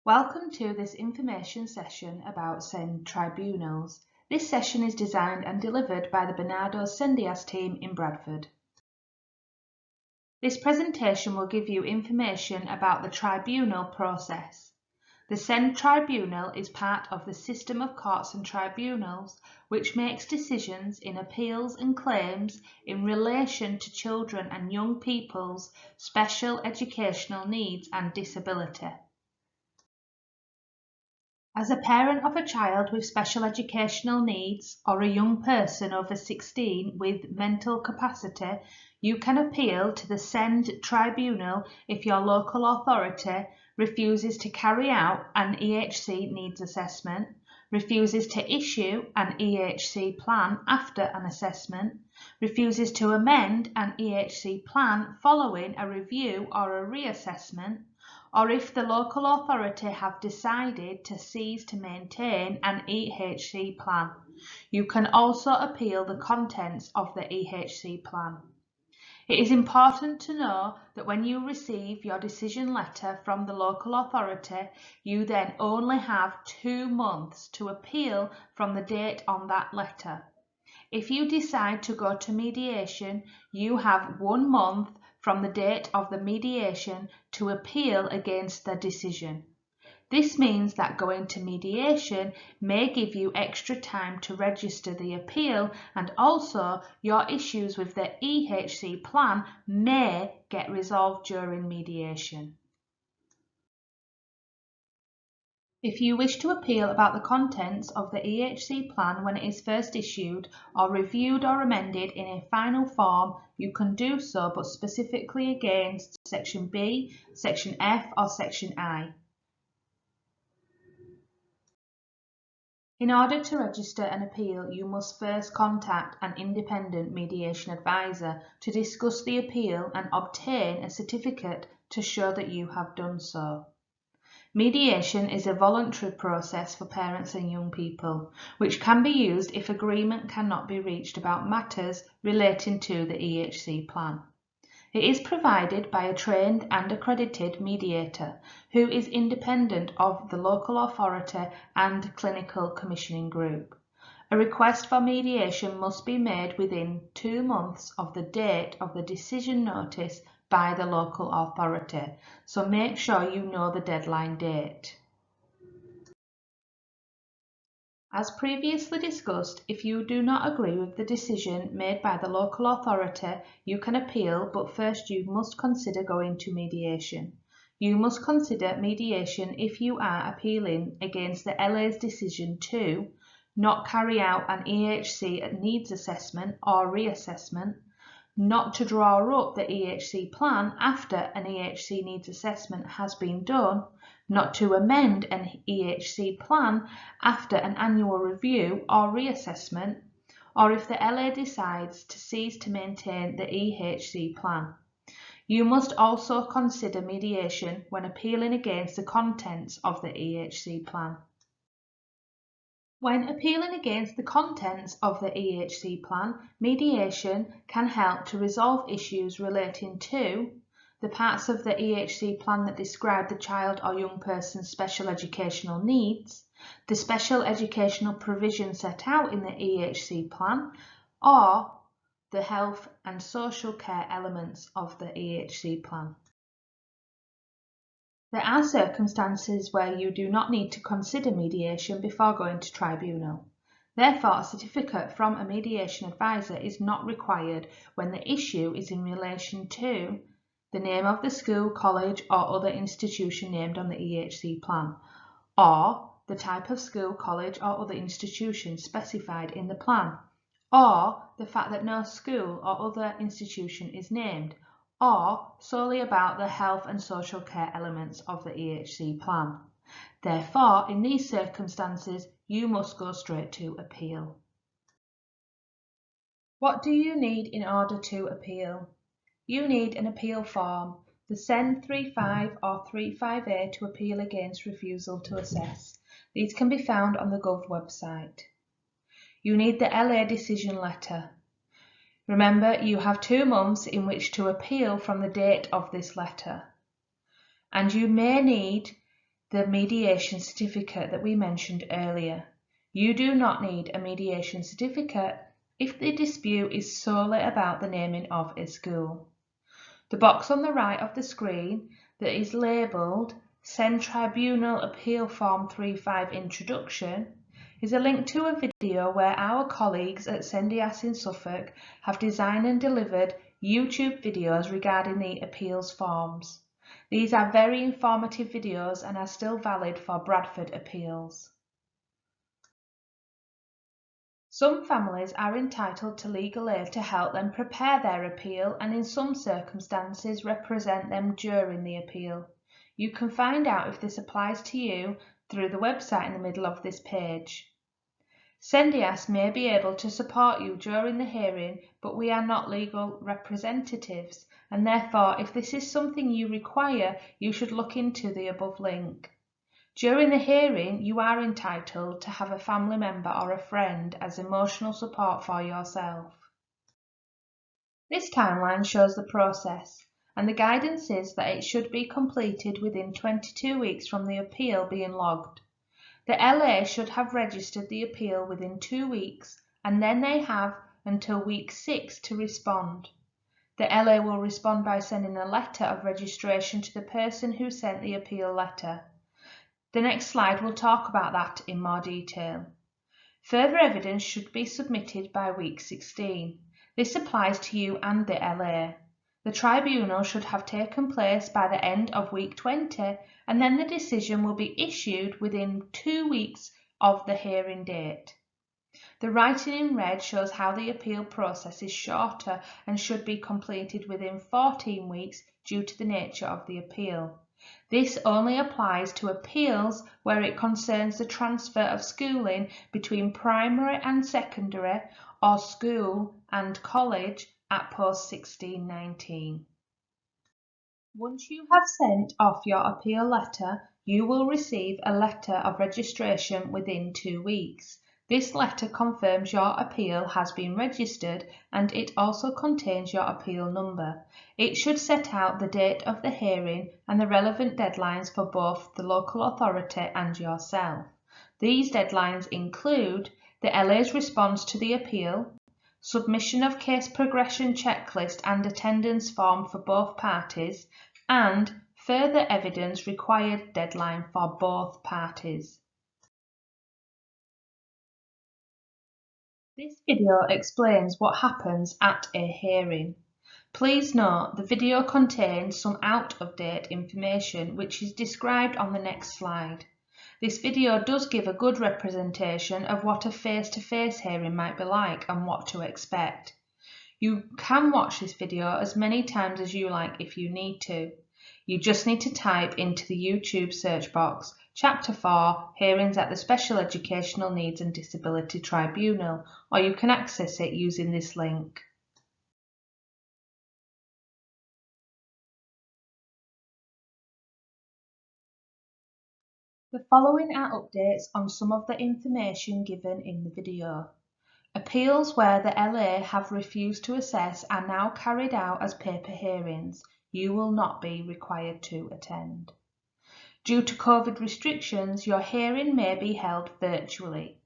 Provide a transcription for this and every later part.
Welcome to this information session about SEND tribunals. This session is designed and delivered by the Bernardo Sendias team in Bradford. This presentation will give you information about the tribunal process. The SEND tribunal is part of the system of courts and tribunals which makes decisions in appeals and claims in relation to children and young people's special educational needs and disability. As a parent of a child with special educational needs or a young person over 16 with mental capacity, you can appeal to the SEND tribunal if your local authority refuses to carry out an EHC needs assessment, refuses to issue an EHC plan after an assessment, refuses to amend an EHC plan following a review or a reassessment, or if the local authority have decided to cease to maintain an EHC plan. You can also appeal the contents of the EHC plan. It is important to know that when you receive your decision letter from the local authority, you then only have 2 months to appeal from the date on that letter. If you decide to go to mediation, you have 1 month from the date of the mediation to appeal against the decision. This means that going to mediation may give you extra time to register the appeal, and also your issues with the EHC plan may get resolved during mediation. If you wish to appeal about the contents of the EHC plan when it is first issued or reviewed or amended in a final form, you can do so, but specifically against Section B, Section F or Section I. In order to register an appeal, you must first contact an independent mediation advisor to discuss the appeal and obtain a certificate to show that you have done so. Mediation is a voluntary process for parents and young people, which can be used if agreement cannot be reached about matters relating to the EHC plan. It is provided by a trained and accredited mediator who is independent of the local authority and clinical commissioning group. A request for mediation must be made within 2 months of the date of the decision notice by the local authority, so make sure you know the deadline date. As previously discussed, if you do not agree with the decision made by the local authority, you can appeal, but first you must consider going to mediation. You must consider mediation if you are appealing against the LA's decision to not carry out an EHC needs assessment or reassessment, not to draw up the EHC plan after an EHC needs assessment has been done, not to amend an EHC plan after an annual review or reassessment, or if the LA decides to cease to maintain the EHC plan. You must also consider mediation when appealing against the contents of the EHC plan. When appealing against the contents of the EHC plan, mediation can help to resolve issues relating to the parts of the EHC plan that describe the child or young person's special educational needs, the special educational provision set out in the EHC plan, or the health and social care elements of the EHC plan. There are circumstances where you do not need to consider mediation before going to tribunal. Therefore, a certificate from a mediation advisor is not required when the issue is in relation to the name of the school, college or other institution named on the EHC plan, or the type of school, college or other institution specified in the plan, or the fact that no school or other institution is named, or solely about the health and social care elements of the EHC plan. Therefore, in these circumstances, you must go straight to appeal. What do you need in order to appeal? You need an appeal form, the SEND 35 or 35A to appeal against refusal to assess. These can be found on the Gov website. You need the LA decision letter. Remember, you have 2 months in which to appeal from the date of this letter. And you may need the mediation certificate that we mentioned earlier. You do not need a mediation certificate if the dispute is solely about the naming of a school. The box on the right of the screen that is labelled Send Tribunal Appeal Form 35 Introduction is a link to a video where our colleagues at Sendias in Suffolk have designed and delivered YouTube videos regarding the appeals forms. These are very informative videos and are still valid for Bradford appeals. Some families are entitled to legal aid to help them prepare their appeal and in some circumstances represent them during the appeal. You can find out if this applies to you through the website in the middle of this page. Sendias may be able to support you during the hearing, but we are not legal representatives, and therefore if this is something you require, you should look into the above link. During the hearing, you are entitled to have a family member or a friend as emotional support for yourself. This timeline shows the process, and the guidance is that it should be completed within 22 weeks from the appeal being logged. The LA should have registered the appeal within 2 weeks, and then they have until week 6 to respond. The LA will respond by sending a letter of registration to the person who sent the appeal letter. The next slide will talk about that in more detail. Further evidence should be submitted by week 16. This applies to you and the LA. The tribunal should have taken place by the end of week 20, and then the decision will be issued within 2 weeks of the hearing date. The writing in red shows how the appeal process is shorter and should be completed within 14 weeks due to the nature of the appeal. This only applies to appeals where it concerns the transfer of schooling between primary and secondary or school and college at post 1619. Once you have sent off your appeal letter, you will receive a letter of registration within 2 weeks. This letter confirms your appeal has been registered and it also contains your appeal number. It should set out the date of the hearing and the relevant deadlines for both the local authority and yourself. These deadlines include the LA's response to the appeal, submission of case progression checklist and attendance form for both parties, and further evidence required deadline for both parties. This video explains what happens at a hearing. Please note the video contains some out-of-date information which is described on the next slide. This video does give a good representation of what a face-to-face hearing might be like and what to expect. You can watch this video as many times as you like if you need to. You just need to type into the YouTube search box Chapter 4 Hearings at the Special Educational Needs and Disability Tribunal, or you can access it using this link. The following are updates on some of the information given in the video. Appeals where the LA have refused to assess are now carried out as paper hearings. You will not be required to attend. Due to COVID restrictions, your hearing may be held virtually.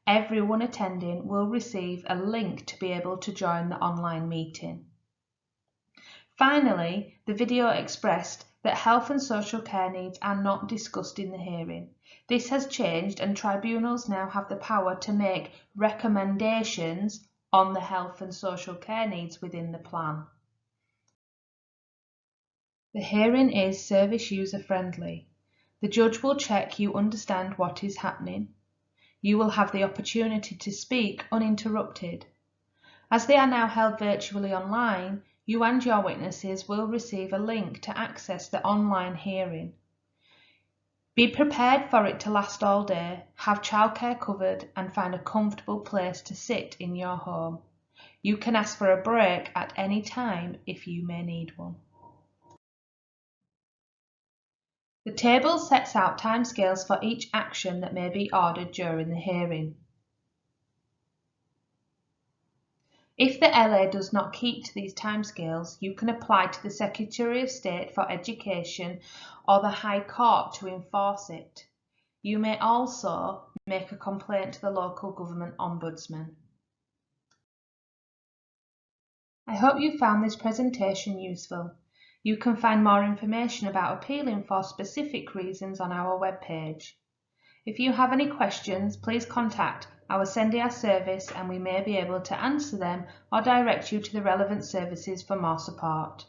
Everyone attending will receive a link to be able to join the online meeting. Finally, the video expressed that health and social care needs are not discussed in the hearing. This has changed and tribunals now have the power to make recommendations on the health and social care needs within the plan. The hearing is service user friendly. The judge will check you understand what is happening. You will have the opportunity to speak uninterrupted. As they are now held virtually online, you and your witnesses will receive a link to access the online hearing. Be prepared for it to last all day, have childcare covered and find a comfortable place to sit in your home. You can ask for a break at any time if you may need one. The table sets out timescales for each action that may be ordered during the hearing. If the LA does not keep to these timescales, you can apply to the Secretary of State for Education or the High Court to enforce it. You may also make a complaint to the local government ombudsman. I hope you found this presentation useful. You can find more information about appealing for specific reasons on our webpage. If you have any questions, please contact our Sendia service and we may be able to answer them or direct you to the relevant services for more support.